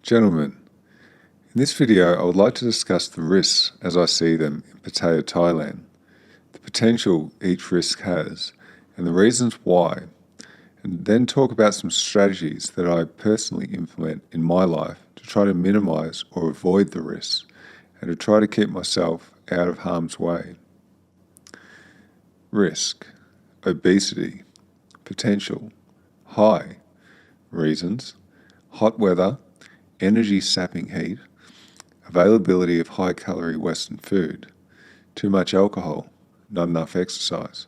Gentlemen, in this video I would like to discuss the risks as I see them in Pattaya, Thailand, the potential each risk has, and the reasons why, and then talk about some strategies that I personally implement in my life to try to minimize or avoid the risks and to try to keep myself out of harm's way. Risk, obesity, potential, high, reasons, hot weather, energy sapping heat, availability of high-calorie Western food, too much alcohol, not enough exercise.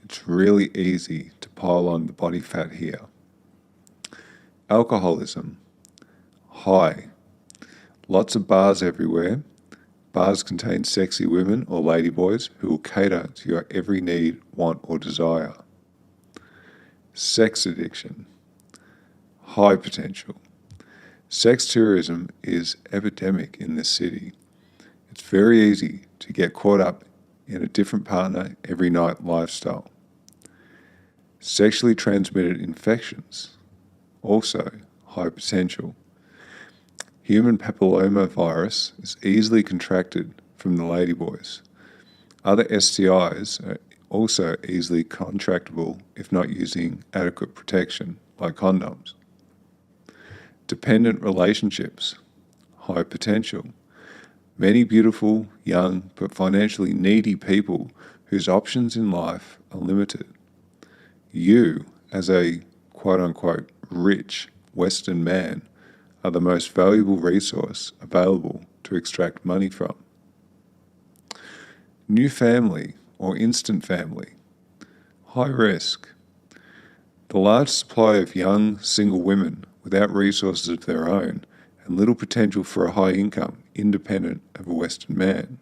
It's really easy to pile on the body fat here. Alcoholism, high. Lots of bars everywhere. Bars contain sexy women or ladyboys who will cater to your every need, want or desire. Sex addiction, high potential. Sex tourism is epidemic in this city. It's very easy to get caught up in a different partner every night lifestyle. Sexually transmitted infections, also high potential. Human papillomavirus is easily contracted from the ladyboys. Other STIs are also easily contractable if not using adequate protection, like condoms. Dependent relationships, high potential. Many beautiful, young, but financially needy people whose options in life are limited. You, as a quote-unquote rich Western man, are the most valuable resource available to extract money from. New family or instant family, high risk. The large supply of young, single women without resources of their own and little potential for a high income independent of a Western man.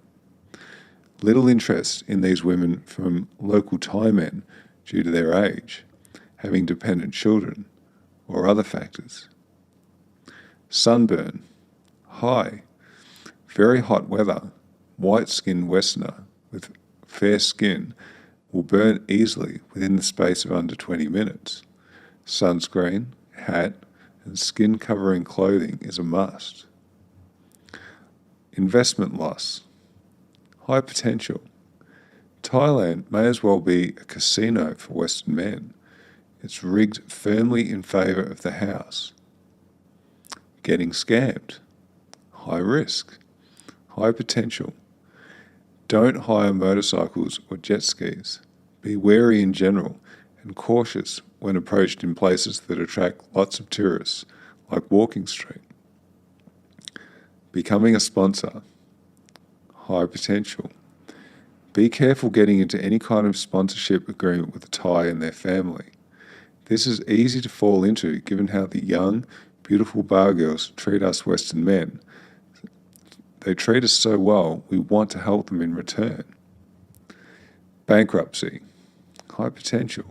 Little interest in these women from local Thai men due to their age, having dependent children, or other factors. Sunburn, high. Very hot weather, white-skinned Westerner with fair skin will burn easily within the space of under 20 minutes. Sunscreen, hat, and skin-covering clothing is a must. Investment loss, high potential. Thailand may as well be a casino for Western men. It's rigged firmly in favour of the house. Getting scammed, high risk, high potential. Don't hire motorcycles or jet skis. Be wary in general and cautious when approached in places that attract lots of tourists, like Walking Street. Becoming a sponsor, high potential. Be careful getting into any kind of sponsorship agreement with a Thai and their family. This is easy to fall into given how the young, beautiful bar girls treat us Western men. They treat us so well, we want to help them in return. Bankruptcy, high potential.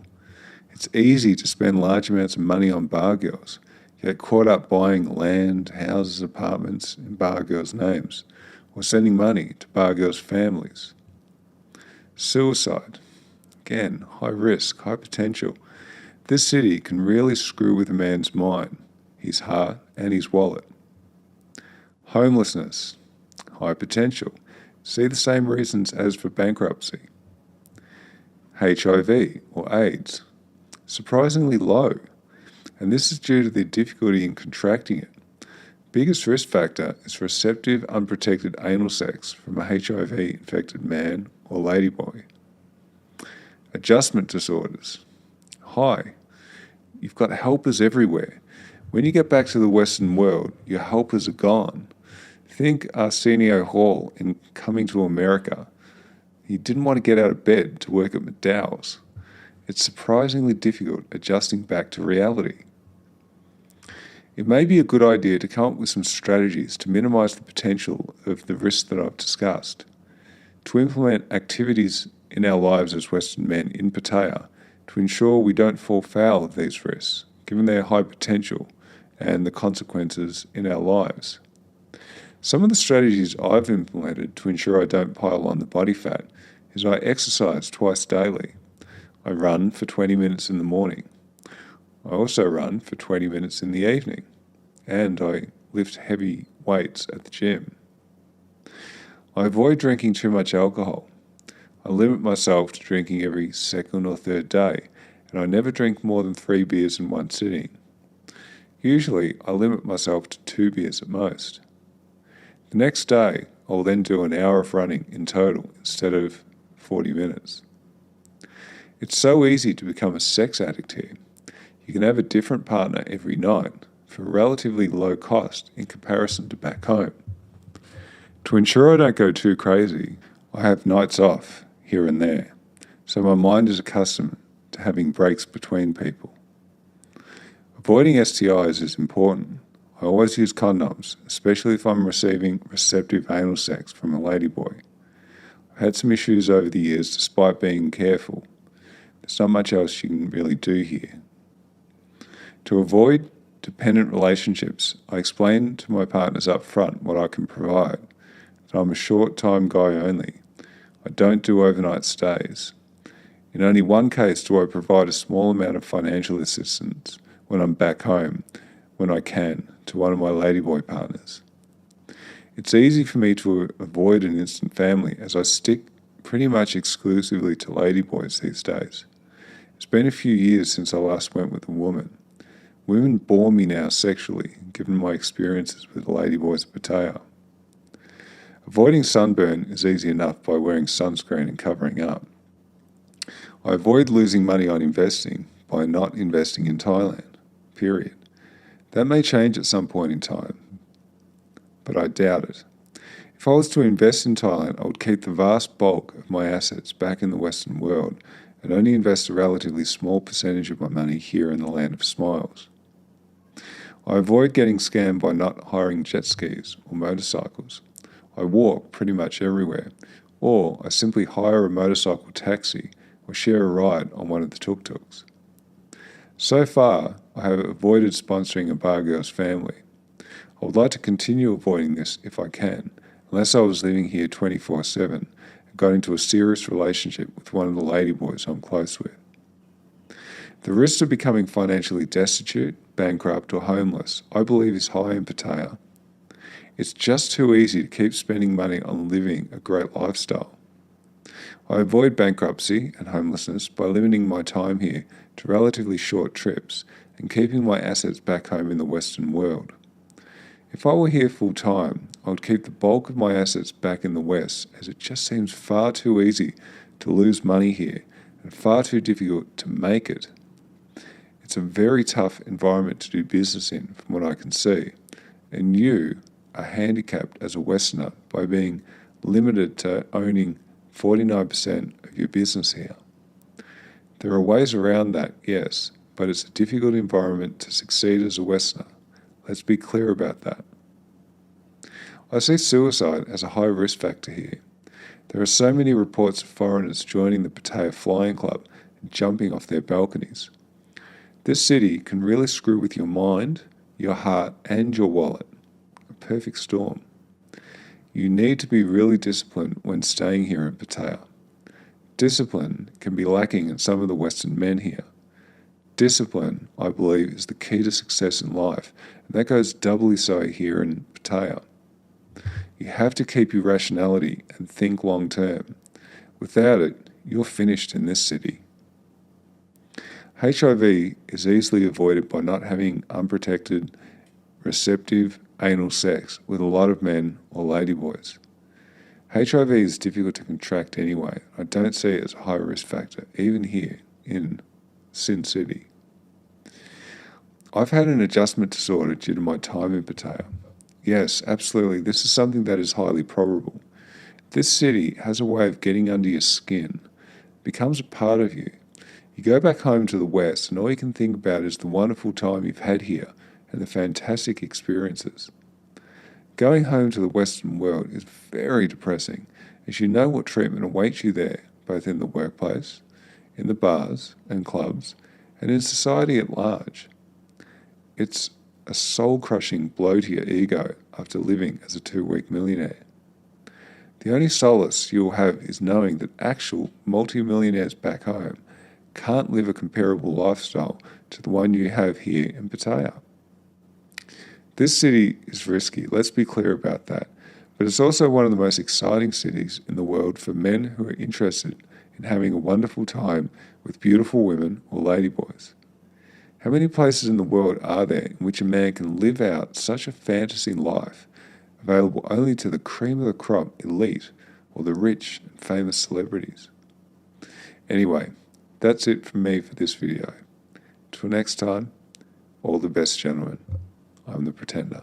It's easy to spend large amounts of money on bar girls, get caught up buying land, houses, apartments in bar girls' names, or sending money to bar girls' families. Suicide, again, high risk, high potential. This city can really screw with a man's mind, his heart, and his wallet. Homelessness, high potential. See the same reasons as for bankruptcy. HIV or AIDS, surprisingly low, and this is due to the difficulty in contracting it. Biggest risk factor is receptive, unprotected anal sex from a HIV-infected man or ladyboy. Adjustment disorders, high. You've got helpers everywhere. When you get back to the Western world, your helpers are gone. Think Arsenio Hall in Coming to America. He didn't want to get out of bed to work at McDowell's. It's surprisingly difficult adjusting back to reality. It may be a good idea to come up with some strategies to minimize the potential of the risks that I've discussed, to implement activities in our lives as Western men in Pattaya to ensure we don't fall foul of these risks, given their high potential and the consequences in our lives. Some of the strategies I've implemented to ensure I don't pile on the body fat is I exercise twice daily. I run for 20 minutes in the morning. I also run for 20 minutes in the evening. And I lift heavy weights at the gym. I avoid drinking too much alcohol. I limit myself to drinking every second or third day, and I never drink more than 3 beers in one sitting. Usually, I limit myself to 2 beers at most. The next day, I'll then do an hour of running in total instead of 40 minutes. It's so easy to become a sex addict here. You can have a different partner every night for relatively low cost in comparison to back home. To ensure I don't go too crazy, I have nights off here and there, so my mind is accustomed to having breaks between people. Avoiding STIs is important. I always use condoms, especially if I'm receiving receptive anal sex from a ladyboy. I've had some issues over the years despite being careful. There's not much else you can really do here. To avoid dependent relationships, I explain to my partners up front what I can provide. That I'm a short-time guy only. I don't do overnight stays. In only one case do I provide a small amount of financial assistance when I'm back home, when I can, to one of my ladyboy partners. It's easy for me to avoid an instant family as I stick pretty much exclusively to ladyboys these days. It's been a few years since I last went with a woman. Women bore me now sexually, given my experiences with the ladyboys at Pattaya. Avoiding sunburn is easy enough by wearing sunscreen and covering up. I avoid losing money on investing by not investing in Thailand, period. That may change at some point in time, but I doubt it. If I was to invest in Thailand, I would keep the vast bulk of my assets back in the Western world and only invest a relatively small percentage of my money here in the land of smiles. I avoid getting scammed by not hiring jet skis or motorcycles. I walk pretty much everywhere, or I simply hire a motorcycle taxi or share a ride on one of the tuk-tuks. So far, I have avoided sponsoring a bar girl's family. I would like to continue avoiding this if I can, unless I was living here 24/7 and got into a serious relationship with one of the ladyboys I'm close with. The risk of becoming financially destitute, bankrupt, or homeless, I believe, is high in Pattaya. It's just too easy to keep spending money on living a great lifestyle. I avoid bankruptcy and homelessness by limiting my time here to relatively short trips and keeping my assets back home in the Western world. If I were here full time, I would keep the bulk of my assets back in the West, as it just seems far too easy to lose money here and far too difficult to make it. It's a very tough environment to do business in, from what I can see, and you are handicapped as a Westerner by being limited to owning 49% of your business here. There are ways around that, yes, but it's a difficult environment to succeed as a Westerner. Let's be clear about that. I see suicide as a high risk factor here. There are so many reports of foreigners joining the Pattaya Flying Club and jumping off their balconies. This city can really screw with your mind, your heart, and your wallet. A perfect storm. You need to be really disciplined when staying here in Pattaya. Discipline can be lacking in some of the Western men here. Discipline, I believe, is the key to success in life, and that goes doubly so here in Pattaya. You have to keep your rationality and think long term. Without it, you're finished in this city. HIV is easily avoided by not having unprotected, receptive anal sex with a lot of men or ladyboys. HIV is difficult to contract anyway. I don't see it as a high risk factor, even here in Sin City. I've had an adjustment disorder due to my time in Pattaya. Yes, absolutely, this is something that is highly probable. This city has a way of getting under your skin. It becomes a part of you. You go back home to the West and all you can think about is the wonderful time you've had here and the fantastic experiences. Going home to the Western world is very depressing, as you know what treatment awaits you there, both in the workplace, in the bars and clubs, and in society at large. It's a soul-crushing blow to your ego after living as a 2-week millionaire. The only solace you'll have is knowing that actual multi-millionaires back home can't live a comparable lifestyle to the one you have here in Pattaya. This city is risky, let's be clear about that, but it's also one of the most exciting cities in the world for men who are interested in having a wonderful time with beautiful women or ladyboys. How many places in the world are there in which a man can live out such a fantasy life, available only to the cream of the crop elite or the rich and famous celebrities? Anyway, that's it from me for this video. Till next time, all the best, gentlemen. I'm the Pretender.